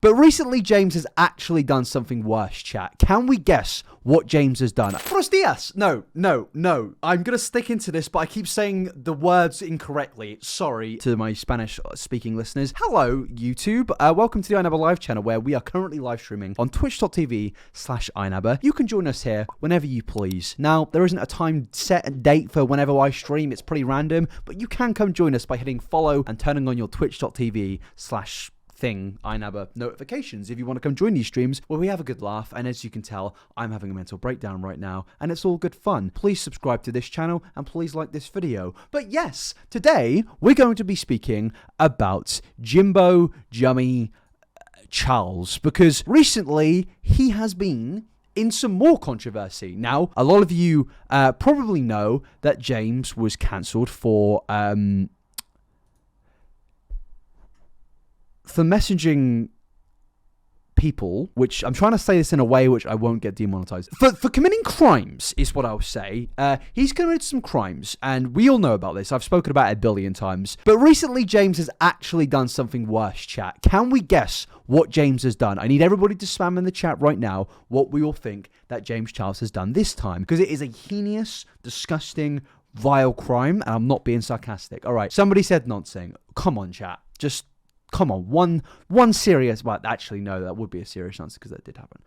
But recently, James has actually done something worse, chat. Can we guess what James has done? Buenos dias. No. I'm going to stick into this, but I keep saying the words incorrectly. Sorry to my Spanish-speaking listeners. Hello, YouTube. Welcome to the iNabber Live channel, where we are currently live streaming on twitch.tv/iNabber. You can join us here whenever you please. Now, there isn't a time set and date for whenever I stream. It's pretty random, but you can come join us by hitting follow and turning on your twitch.tv/ iNabber notifications if you want to come join these streams where we have a good laugh. And as you can tell, I'm having a mental breakdown right now, and it's all good fun. Please subscribe to this channel and please like this video. But yes, today we're going to be speaking about Jimbo Jummy Charles, because recently he has been in some more controversy. Now, a lot of you probably know that James was cancelled for messaging people, which I'm trying to say this in a way which I won't get demonetized. For committing crimes, is what I'll say. He's committed some crimes, and we all know about this. I've spoken about it a billion times. But recently, James has actually done something worse, chat. Can we guess what James has done? I need everybody to spam in the chat right now what we all think that James Charles has done this time, because it is a heinous, disgusting, vile crime, and I'm not being sarcastic. All right, somebody said nonsense. Come on, chat. Just come on, one serious. Well, actually, no, that would be a serious answer because that did happen.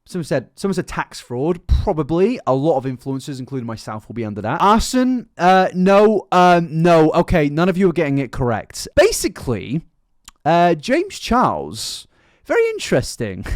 Someone said tax fraud. Probably a lot of influencers, including myself, will be under that. Arson? No. Okay, none of you are getting it correct. Basically, James Charles, very interesting,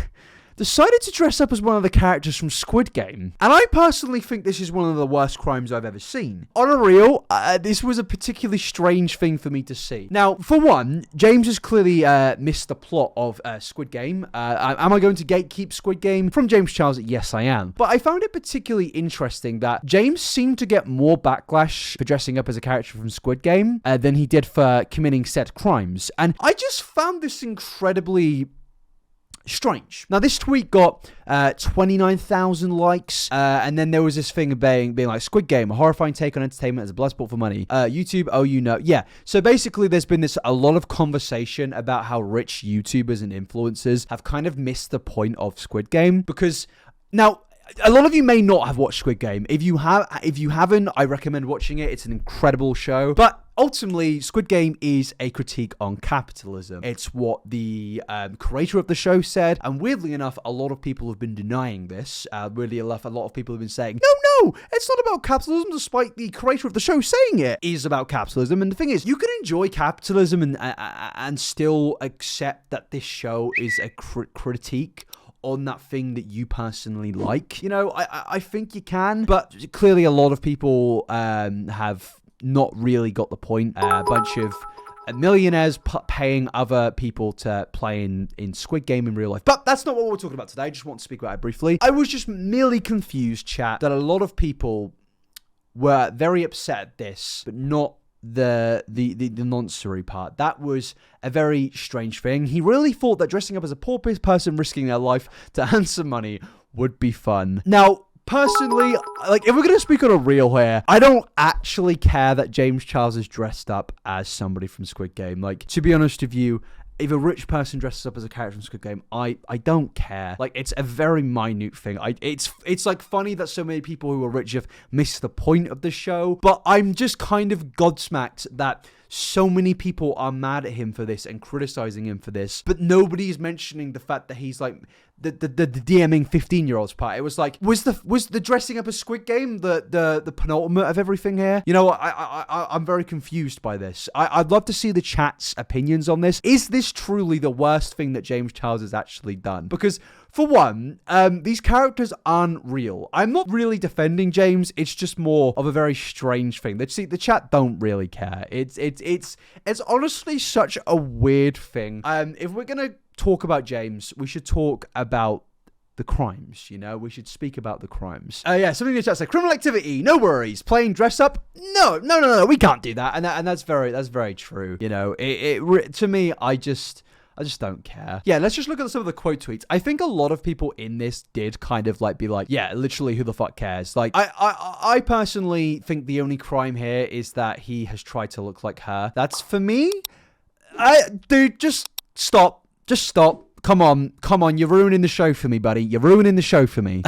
decided to dress up as one of the characters from Squid Game. And I personally think this is one of the worst crimes I've ever seen. On a real, this was a particularly strange thing for me to see. Now, for one, James has clearly missed the plot of Squid Game. Am I going to gatekeep Squid Game? From James Charles, yes, I am. But I found it particularly interesting that James seemed to get more backlash for dressing up as a character from Squid Game than he did for committing said crimes. And I just found this incredibly strange. Now, this tweet got 29,000 likes, and then there was this thing being like, Squid Game, a horrifying take on entertainment as a blood sport for money. YouTube, oh, you know. Yeah, so basically there's been a lot of conversation about how rich YouTubers and influencers have kind of missed the point of Squid Game, because now, a lot of you may not have watched Squid Game. If you haven't, I recommend watching it. It's an incredible show. But ultimately, Squid Game is a critique on capitalism. It's what the creator of the show said. And weirdly enough, a lot of people have been denying this. Weirdly enough, a lot of people have been saying, no, it's not about capitalism, despite the creator of the show saying it is about capitalism. And the thing is, you can enjoy capitalism and still accept that this show is a critique on that thing that you personally like. You know, I think you can, but clearly a lot of people have not really got the point. A bunch of millionaires paying other people to play in Squid Game in real life. But that's not what we're talking about today. I just want to speak about it briefly. I was just merely confused, chat, that a lot of people were very upset at this, but not the nonsense part. That was a very strange thing. He really thought that dressing up as a poor person risking their life to earn some money would be fun. Now, personally, like, if we're gonna speak on a real here, I don't actually care that James Charles is dressed up as somebody from Squid Game. Like, to be honest with you, if a rich person dresses up as a character from Squid Game, I don't care. Like, it's a very minute thing. It's like funny that so many people who are rich have missed the point of the show, but I'm just kind of gobsmacked that so many people are mad at him for this and criticizing him for this, but nobody's mentioning the fact that he's like the DMing 15-year-olds part. It was like, was the dressing up a Squid Game the penultimate of everything here? You know, I'm very confused by this. I'd love to see the chat's opinions on this. Is this truly the worst thing that James Charles has actually done? Because for one, these characters aren't real. I'm not really defending James. It's just more of a very strange thing. See, the chat don't really care. It's honestly such a weird thing. If we're gonna talk about James, we should talk about the crimes, you know? We should speak about the crimes. Yeah, something in the chat said, criminal activity, no worries. Playing dress up, no, we can't do that. And that's very true. You know, to me, I just don't care. Yeah, let's just look at some of the quote tweets. I think a lot of people in this did kind of like be like, yeah, literally, who the fuck cares? Like, I personally think the only crime here is that he has tried to look like her. That's for me. Dude, just stop. Just stop. Come on. You're ruining the show for me, buddy. You're ruining the show for me.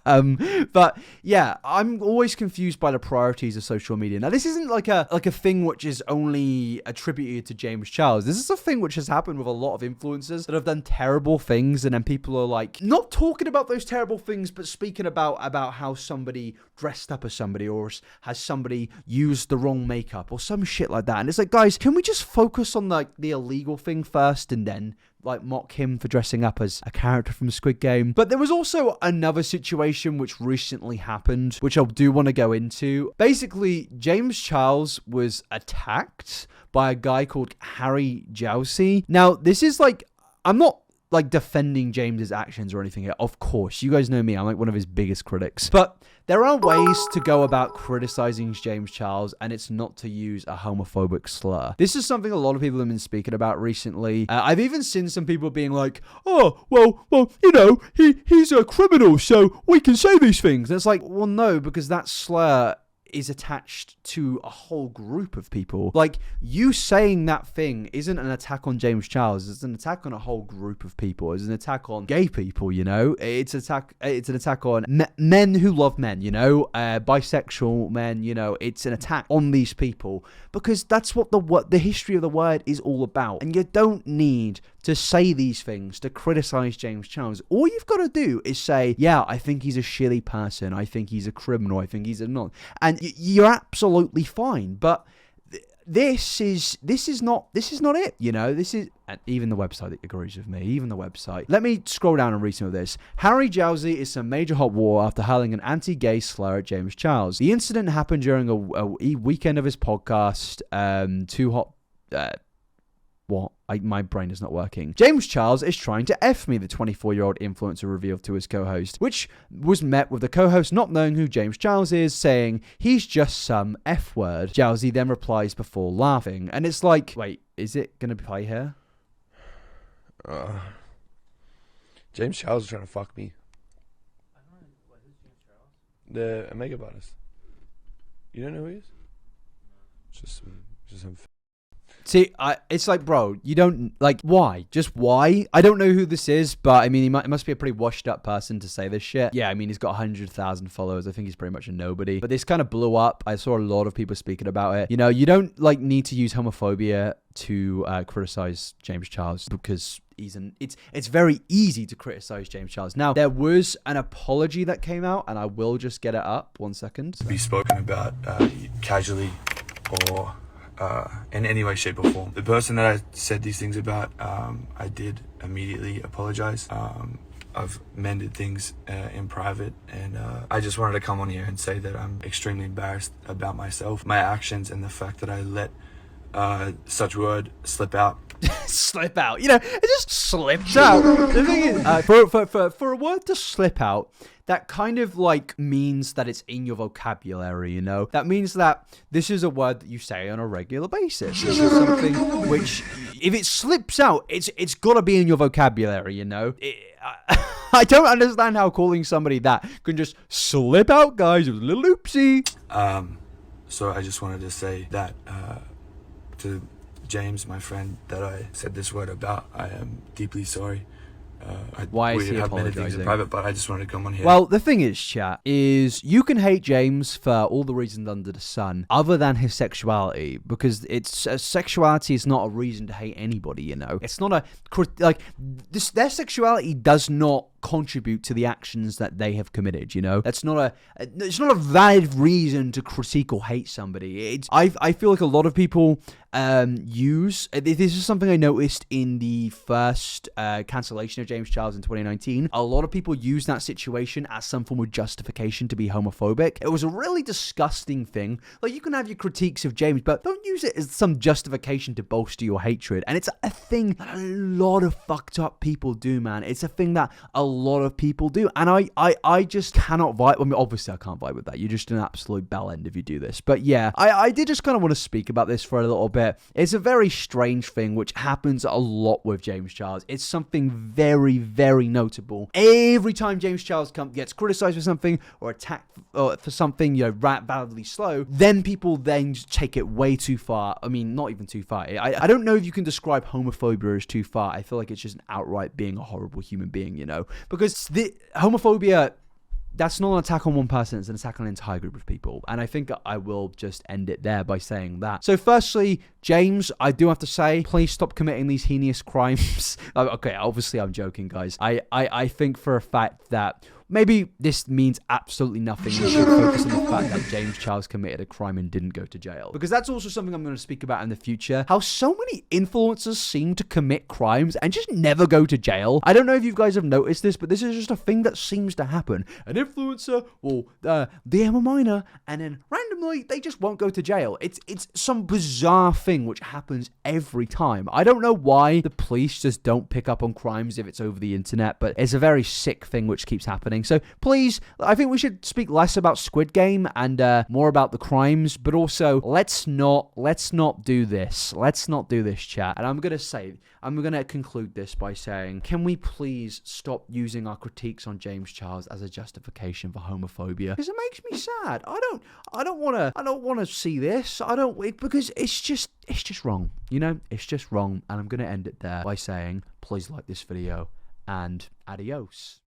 But yeah, I'm always confused by the priorities of social media. Now, this isn't like a thing which is only attributed to James Charles. This is a thing which has happened with a lot of influencers that have done terrible things, and then people are like not talking about those terrible things, but speaking about how somebody dressed up as somebody, or has somebody used the wrong makeup or some shit like that. And it's like, guys, can we just focus on like the illegal thing first and then like mock him for dressing up as a character from Squid Game? But there was also another situation which recently happened, which I do want to go into. Basically, James Charles was attacked by a guy called Harry Jowsey. Now, this is like, I'm not like defending James's actions or anything here. Of course, you guys know me. I'm like one of his biggest critics. But there are ways to go about criticizing James Charles, and it's not to use a homophobic slur. This is something a lot of people have been speaking about recently. I've even seen some people being like, oh, well, you know, he's a criminal, so we can say these things. And it's like, well, no, because that slur is attached to a whole group of people. Like, you saying that thing isn't an attack on James Charles. It's an attack on a whole group of people. It's an attack on gay people, you know? It's an attack on men who love men, you know? Bisexual men, you know? It's an attack on these people because that's what the history of the word is all about. And you don't need to say these things to criticize James Charles. All you've got to do is say, yeah, I think he's a shitty person. I think he's a criminal. I think he's a non. And you're absolutely fine. But this is not it. You know, this is, and even the website that agrees with me, even the website. Let me scroll down and read some of this. Harry Jowsey is some major hot water after hurling an anti-gay slur at James Charles. The incident happened during a weekend of his podcast, Too Hot. What? My brain is not working. James Charles is trying to F me, the 24-year-old influencer revealed to his co-host, which was met with the co-host not knowing who James Charles is, saying, he's just some F word. Jowsey then replies before laughing. And it's like, wait, is it going to play here? James Charles is trying to fuck me. I don't know. What is James Charles? The makeup artist. You don't know who he is? No. Just some See, it's like, bro, you don't, like, why? Just why? I don't know who this is, but, I mean, he must be a pretty washed-up person to say this shit. Yeah, I mean, he's got 100,000 followers. I think he's pretty much a nobody. But this kind of blew up. I saw a lot of people speaking about it. You know, you don't, like, need to use homophobia to criticize James Charles because it's very easy to criticize James Charles. Now, there was an apology that came out, and I will just get it up. 1 second. be spoken about casually or in any way, shape, or form. The person that I said these things about, I did immediately apologize. I've mended things in private, and I just wanted to come on here and say that I'm extremely embarrassed about myself, my actions, and the fact that I let such word slip out. Slip out, you know, it just slips out. The thing is, for a word to slip out, that kind of like means that it's in your vocabulary, you know? That means that this is a word that you say on a regular basis. This is something which, if it slips out, it's gotta be in your vocabulary, you know? I don't understand how calling somebody that can just slip out, guys. It was a little oopsie. So I just wanted to say that to James, my friend, that I said this word about. I am deeply sorry. Why is he have many things apologizing? in private, but I just wanted to come on here. Well, the thing is, chat, is you can hate James for all the reasons under the sun, other than his sexuality, because sexuality is not a reason to hate anybody. You know, it's not their sexuality does not contribute to the actions that they have committed. You know, it's not a valid reason to critique or hate somebody. I feel like a lot of people use this is something I noticed in the first cancellation of James Charles in 2019. A lot of people use that situation as some form of justification to be homophobic. It was a really disgusting thing. Like, you can have your critiques of James, but don't use it as some justification to bolster your hatred. And it's a thing that a lot of fucked up people do, man. It's a thing that a lot of people do. And I just cannot vibe. I mean, obviously I can't vibe with that. You're just an absolute bell end if you do this. But yeah, I did just kind of want to speak about this for a little bit. It's a very strange thing which happens a lot with James Charles. It's something very, very notable. Every time James Charles gets criticized for something or attacked for something, validly slow, then people then take it way too far. I mean, not even too far. I don't know if you can describe homophobia as too far. I feel like it's just an outright being a horrible human being, because the homophobia, that's not an attack on one person, it's an attack on an entire group of people. And I think I will just end it there by saying that. So firstly, James, I do have to say, please stop committing these heinous crimes. Okay, obviously I'm joking, guys. I think for a fact that maybe this means absolutely nothing. We should focus on the fact that James Charles committed a crime and didn't go to jail. Because that's also something I'm going to speak about in the future. How so many influencers seem to commit crimes and just never go to jail. I don't know if you guys have noticed this, but this is just a thing that seems to happen. An influencer will DM a minor and then randomly they just won't go to jail. It's some bizarre thing which happens every time. I don't know why the police just don't pick up on crimes if it's over the internet, but it's a very sick thing which keeps happening. So please, I think we should speak less about Squid Game and more about the crimes, but also let's not do this. Let's not do this, chat. And I'm going to conclude this by saying, can we please stop using our critiques on James Charles as a justification for homophobia? Because it makes me sad. I don't want to see this. Because it's just wrong. It's just wrong. And I'm going to end it there by saying, please like this video and adios.